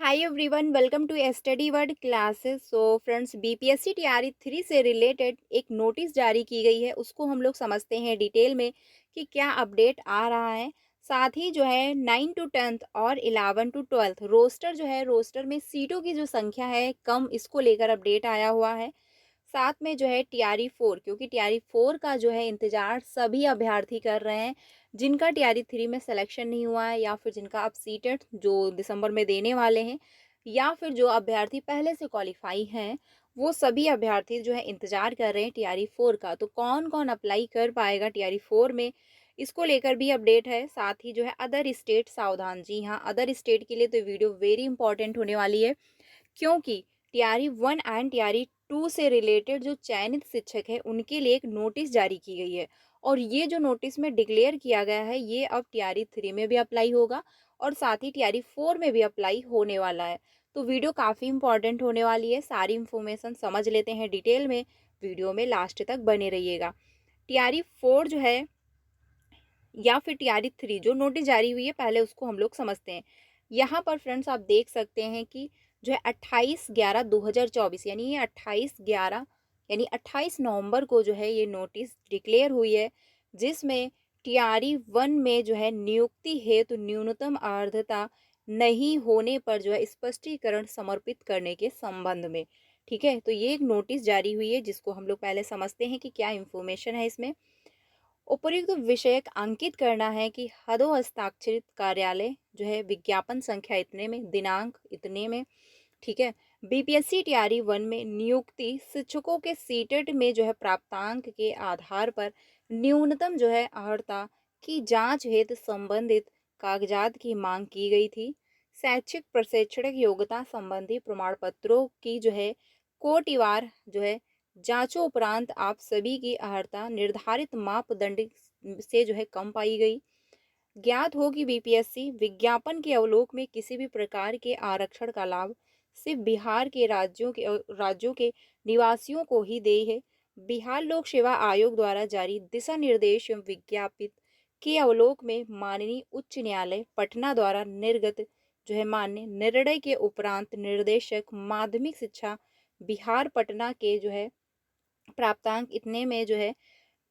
Hi everyone, welcome to study word classes. So friends, BPSC TRE 3 से related एक notice जारी की गई है। उसको हम लोग समझते हैं डिटेल में कि क्या अपडेट आ रहा है। साथ ही जो है 9 टू 10th और 11 टू 12th रोस्टर जो है, रोस्टर में सीटों की जो संख्या है कम, इसको लेकर अपडेट आया हुआ है। साथ में जो है टीआरई 4, क्योंकि टीआरई 4 का जो है इंतजार सभी अभ्यर्थी कर रहे हैं जिनका टीआरई 3 में सिलेक्शन नहीं हुआ है, या फिर जिनका अब सीटेट जो दिसंबर में देने वाले हैं, या फिर जो अभ्यर्थी पहले से क्वालिफाई हैं, वो सभी अभ्यर्थी जो है इंतजार कर रहे हैं टीआरई 4 का। तो कौन कौन अप्लाई कर पाएगा टीआरई 4 में, इसको लेकर भी अपडेट है। साथ ही जो है अदर स्टेट सावधान, जी हाँ, अदर स्टेट के लिए तो वीडियो वेरी इंपॉर्टेंट होने वाली है, क्योंकि टीआरई 1 एंड टीआरई 2 से रिलेटेड जो चयनित शिक्षक है उनके लिए एक नोटिस जारी की गई है। और ये जो नोटिस में डिक्लेयर किया गया है, ये अब टीआरई 3 में भी अप्लाई होगा और साथ ही टीआरई 4 में भी अप्लाई होने वाला है। तो वीडियो काफ़ी इंपॉर्टेंट होने वाली है, सारी इंफॉर्मेशन समझ लेते हैं डिटेल में। वीडियो में लास्ट तक बने रहिएगा। टीआरई 4 जो है या फिर टीआरई 3 जो नोटिस जारी हुई है, पहले उसको हम लोग समझते हैं। यहाँ पर फ्रेंड्स आप देख सकते हैं कि जो है 28/11/2024, यानी ये 28/11 यानी 28 नवंबर को जो है ये नोटिस डिक्लेयर हुई है, जिसमें टीआरई 1 में जो है नियुक्ति हेतु न्यूनतम आर्द्रता नहीं होने पर जो है स्पष्टीकरण समर्पित करने के संबंध में। ठीक है, तो ये एक नोटिस जारी हुई है, जिसको हम लोग पहले समझते हैं कि क्या इंफॉर्मेशन है इसमें। उपर्युक्त विषयक अंकित करना है कि हदो हस्ताक्षरित कार्यालय जो है विज्ञापन संख्या इतने में, दिनांक इतने में। ठीक है, बीपीएससी टीआरई 1 में नियुक्ति शिक्षकों के सीटेट में जो है प्राप्तांक के आधार पर न्यूनतम जो है अर्हता की जांच हेतु संबंधित कागजात की मांग की गई थी। शैक्षिक प्रशिक्षण योग्यता संबंधी प्रमाण पत्रों की जो है कोटिवार जो है जांचों उपरांत आप सभी की अर्हता निर्धारित मापदंड से जो है कम पाई गई। ज्ञात हो कि बीपीएससी विज्ञापन के अवलोक में किसी भी प्रकार के आरक्षण का लाभ सिर्फ बिहार के राज्यों के निवासियों को ही दे है। बिहार लोक सेवा आयोग द्वारा जारी दिशा निर्देश एवं विज्ञापित के अवलोक में माननीय उच्च न्यायालय पटना द्वारा निर्गत जो है मान्य निर्णय के उपरांत निर्देशक माध्यमिक शिक्षा बिहार पटना के जो है प्राप्तांक इतने में जो है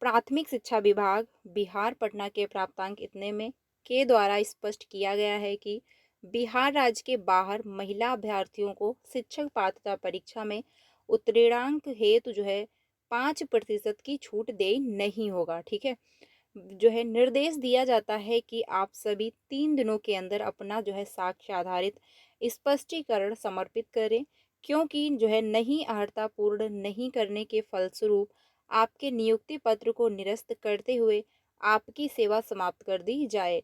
प्राथमिक शिक्षा विभाग बिहार पटना के प्राप्तांक इतने में के द्वारा स्पष्ट किया गया है कि बिहार राज्य के बाहर महिला अभ्यर्थियों को शिक्षक पात्रता परीक्षा में उत्तीर्णांक हेतु जो है 5% की छूट दे नहीं होगा। ठीक है, जो है निर्देश दिया जाता है कि आप सभी 3 दिनों के अंदर अपना जो है साक्ष्य आधारित स्पष्टीकरण समर्पित करें, क्योंकि जो है नहीं अर्हता पूर्ण नहीं करने के फलस्वरूप आपके नियुक्ति पत्र को निरस्त करते हुए आपकी सेवा समाप्त कर दी जाए।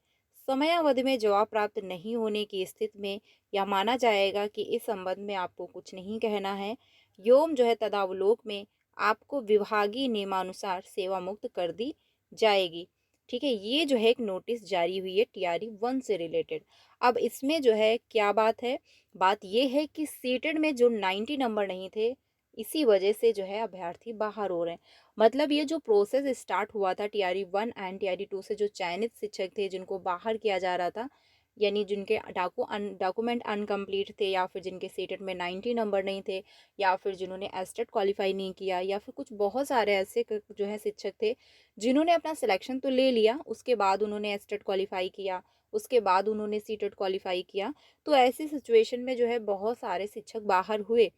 समयावधि में जवाब प्राप्त नहीं होने की स्थिति में यह माना जाएगा कि इस संबंध में आपको कुछ नहीं कहना है, एवं जो है तदावलोक में आपको विभागीय नियमानुसार सेवा मुक्त कर दी जाएगी। ठीक है, ये जो है एक नोटिस जारी हुई है टीआरई 1 से रिलेटेड। अब इसमें जो है क्या बात है, बात ये है कि सीटेड में जो 90 नंबर नहीं थे, इसी वजह से जो है अभ्यर्थी बाहर हो रहे हैं। मतलब ये जो प्रोसेस स्टार्ट हुआ था टीआरई 1 एंड टीआरई 2 से, जो चयनित शिक्षक थे जिनको बाहर किया जा रहा था, यानी जिनके डॉक्यूमेंट अनकम्प्लीट थे, या फिर जिनके सीटेट में 90 नंबर नहीं थे, या फिर जिन्होंने एस्टेट क्वालिफाई नहीं किया, या फिर कुछ बहुत सारे ऐसे जो है शिक्षक थे जिन्होंने अपना सिलेक्शन तो ले लिया, उसके बाद उन्होंने एस्टेट क्वालिफाई किया, उसके बाद उन्होंने सीटेट क्वालिफाई किया। तो ऐसी सिचुएशन में जो है बहुत सारे शिक्षक बाहर हुए।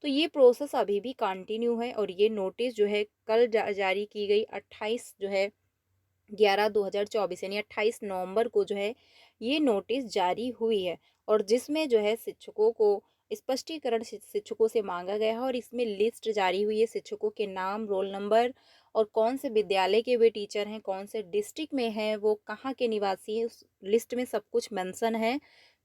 तो ये प्रोसेस अभी भी कंटिन्यू है, और ये नोटिस जो है कल जारी की गई 28 जो है 11/2024, यानी 28 नवंबर को जो है ये नोटिस जारी हुई है, और जिसमें जो है शिक्षकों को स्पष्टीकरण शिक्षकों से मांगा गया है, और इसमें लिस्ट जारी हुई है शिक्षकों के नाम, रोल नंबर, और कौन से विद्यालय के वे टीचर हैं, कौन से डिस्ट्रिक्ट में हैं, वो कहाँ के निवासी हैं, उस लिस्ट में सब कुछ मेंशन है।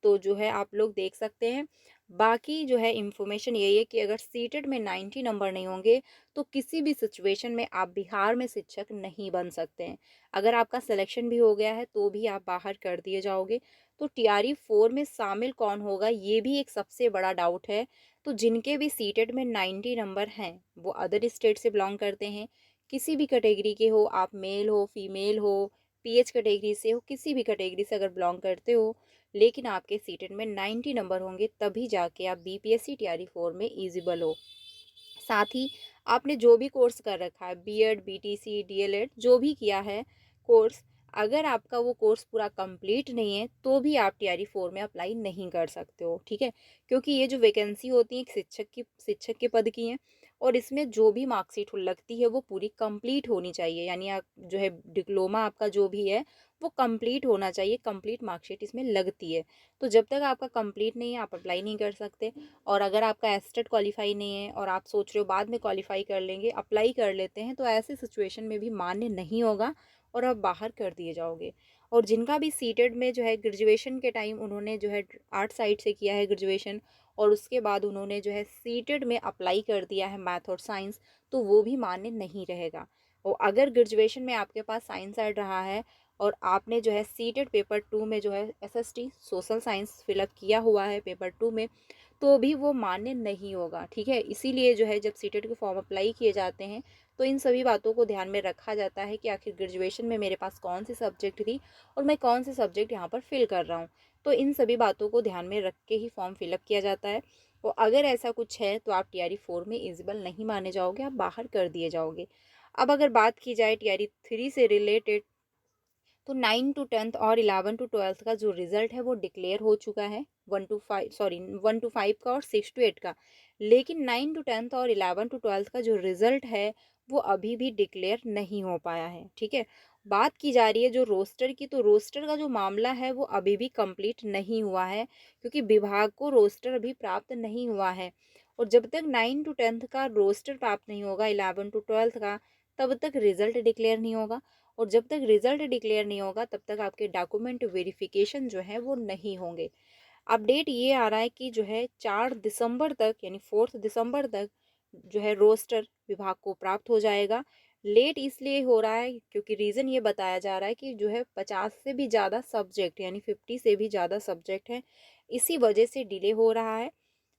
तो जो है आप लोग देख सकते हैं। बाकी जो है इंफॉर्मेशन यही है कि अगर सीटेट में 90 नंबर नहीं होंगे, तो किसी भी सिचुएशन में आप बिहार में शिक्षक नहीं बन सकते हैं। अगर आपका सिलेक्शन भी हो गया है तो भी आप बाहर कर दिए जाओगे। तो टीआरई 4 में शामिल कौन होगा, ये भी एक सबसे बड़ा डाउट है। तो जिनके भी सीटेट में 90 नंबर हैं, वो अदर स्टेट से बिलोंग करते हैं, किसी भी कैटेगरी के हो, आप मेल हो, फीमेल हो, पीएच कैटेगरी से हो, किसी भी कैटेगरी से अगर बिलोंग करते हो, लेकिन आपके सीटेट में 90 नंबर होंगे तभी जाके आप बीपीएससी टीआरई 4 में एलिजिबल हो। साथ ही आपने जो भी कोर्स कर रखा है, बीएड, बीटीसी, डीएलएड जो भी किया है कोर्स, अगर आपका वो कोर्स पूरा कंप्लीट नहीं है तो भी आप टीआरई 4 में अप्लाई नहीं कर सकते हो, ठीक है? क्योंकि ये जो वैकेंसी होती है एक शिक्षक के पद की हैं, और इसमें जो भी मार्कशीट लगती है वो पूरी कंप्लीट होनी चाहिए। यानी आप जो है डिप्लोमा आपका जो भी है वो कंप्लीट होना चाहिए, कंप्लीट मार्कशीट इसमें लगती है। तो जब तक आपका कंप्लीट नहीं है आप अप्लाई नहीं कर सकते। और अगर आपका एस्टेट क्वालिफाई नहीं है और आप सोच रहे हो बाद में क्वालिफाई कर लेंगे, अप्लाई कर लेते हैं, तो ऐसी सिचुएशन में भी मान्य नहीं होगा और आप बाहर कर दिए जाओगे। और जिनका भी सीटेड में जो है ग्रेजुएशन के टाइम उन्होंने जो है आर्ट साइड से किया है ग्रेजुएशन, और उसके बाद उन्होंने जो है सीटेड में अप्लाई कर दिया है मैथ और साइंस, तो वो भी मान्य नहीं रहेगा। और अगर ग्रेजुएशन में आपके पास साइंस साइड रहा है और आपने जो है सीटेड पेपर 2 में जो है एसएसटी सोशल साइंस फिलअप किया हुआ है पेपर 2 में, तो भी वो मान्य नहीं होगा, ठीक है? इसीलिए जो है जब सीटेट के फॉर्म अप्लाई किए जाते हैं तो इन सभी बातों को ध्यान में रखा जाता है कि आखिर ग्रेजुएशन में मेरे पास कौन सी सब्जेक्ट थी और मैं कौन से सब्जेक्ट यहाँ पर फिल कर रहा हूँ। तो इन सभी बातों को ध्यान में रख के ही फॉर्म फिलअप किया जाता है। और अगर ऐसा कुछ है तो आप टीआरई 4 में एलिजिबल नहीं माने जाओगे, आप बाहर कर दिए जाओगे। अब अगर बात की जाए टीआरई 3 से रिलेटेड, तो 9 टू 10th और 11 टू 12th का जो रिजल्ट है वो डिक्लेयर हो चुका है। 1 टू 5 का और 6 टू 8 का। लेकिन 9 टू 10th और 11 टू 12th का जो रिजल्ट है वो अभी भी डिक्लेयर नहीं हो पाया है, ठीक है? बात की जा रही है जो रोस्टर की, तो रोस्टर का जो मामला है वो अभी भी कंप्लीट नहीं हुआ है, क्योंकि विभाग को रोस्टर अभी प्राप्त नहीं हुआ है। और जब तक 9 टू 10th का रोस्टर प्राप्त नहीं होगा, 11 टू 12th का, तब तक रिजल्ट डिक्लेयर नहीं होगा। और जब तक रिजल्ट डिक्लेयर नहीं होगा तब तक आपके डॉक्यूमेंट वेरिफिकेशन जो है वो नहीं होंगे। अपडेट ये आ रहा है कि जो है 4 दिसंबर तक यानी 4 दिसंबर तक जो है रोस्टर विभाग को प्राप्त हो जाएगा। लेट इसलिए हो रहा है क्योंकि रीज़न ये बताया जा रहा है कि जो है 50 से भी ज़्यादा सब्जेक्ट यानी 50 से भी ज़्यादा सब्जेक्ट हैं, इसी वजह से डिले हो रहा है,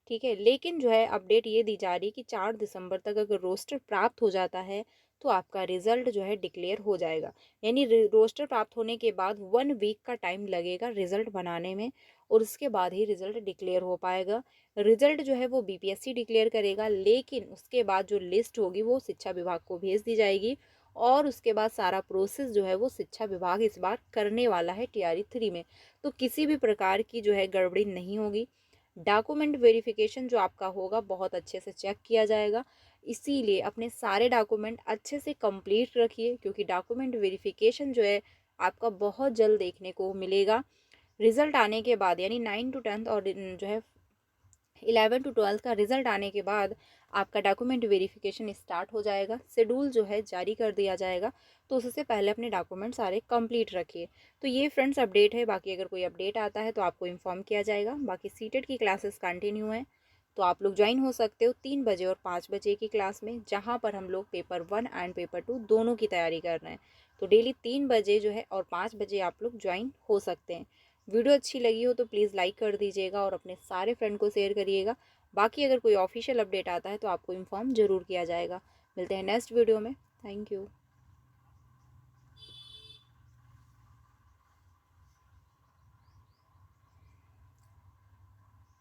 ठीक है? लेकिन जो है अपडेट ये दी जा रही है कि 4 दिसंबर तक अगर रोस्टर प्राप्त हो जाता है तो आपका रिजल्ट जो है डिक्लेयर हो जाएगा। यानी रोस्टर प्राप्त होने के बाद 1 वीक का टाइम लगेगा रिजल्ट बनाने में, और उसके बाद ही रिजल्ट डिक्लेयर हो पाएगा। रिजल्ट जो है वो बीपीएससी डिक्लेयर करेगा, लेकिन उसके बाद जो लिस्ट होगी वो शिक्षा विभाग को भेज दी जाएगी, और उसके बाद सारा प्रोसेस जो है वो शिक्षा विभाग इस बार करने वाला है टीआरई 3 में। तो किसी भी प्रकार की जो है गड़बड़ी नहीं होगी। डॉक्यूमेंट वेरिफिकेशन जो आपका होगा बहुत अच्छे से चेक किया जाएगा। इसीलिए अपने सारे डॉक्यूमेंट अच्छे से कंप्लीट रखिए, क्योंकि डॉक्यूमेंट वेरिफिकेशन जो है आपका बहुत जल्द देखने को मिलेगा। रिजल्ट आने के बाद यानी 9 टू 10th और जो है 11 टू 12th का रिजल्ट आने के बाद आपका डॉक्यूमेंट वेरिफिकेशन स्टार्ट हो जाएगा, शेड्यूल जो है जारी कर दिया जाएगा। तो उससे पहले अपने डॉक्यूमेंट सारे कंप्लीट रखिए। तो ये फ्रेंड्स अपडेट है, बाकी अगर कोई अपडेट आता है तो आपको इन्फॉर्म किया जाएगा। बाकी सीटेट की क्लासेस कंटिन्यू हैं, तो आप लोग ज्वाइन हो सकते हो 3 बजे और 5 बजे की क्लास में, जहाँ पर हम लोग पेपर 1 एंड पेपर 2 दोनों की तैयारी कर रहे हैं। तो डेली 3 बजे जो है और 5 बजे आप लोग ज्वाइन हो सकते हैं। वीडियो अच्छी लगी हो तो प्लीज़ लाइक कर दीजिएगा और अपने सारे फ्रेंड को शेयर करिएगा। बाकी अगर कोई ऑफिशियल अपडेट आता है तो आपको इन्फॉर्म ज़रूर किया जाएगा। मिलते हैं नेक्स्ट वीडियो में। Thank you.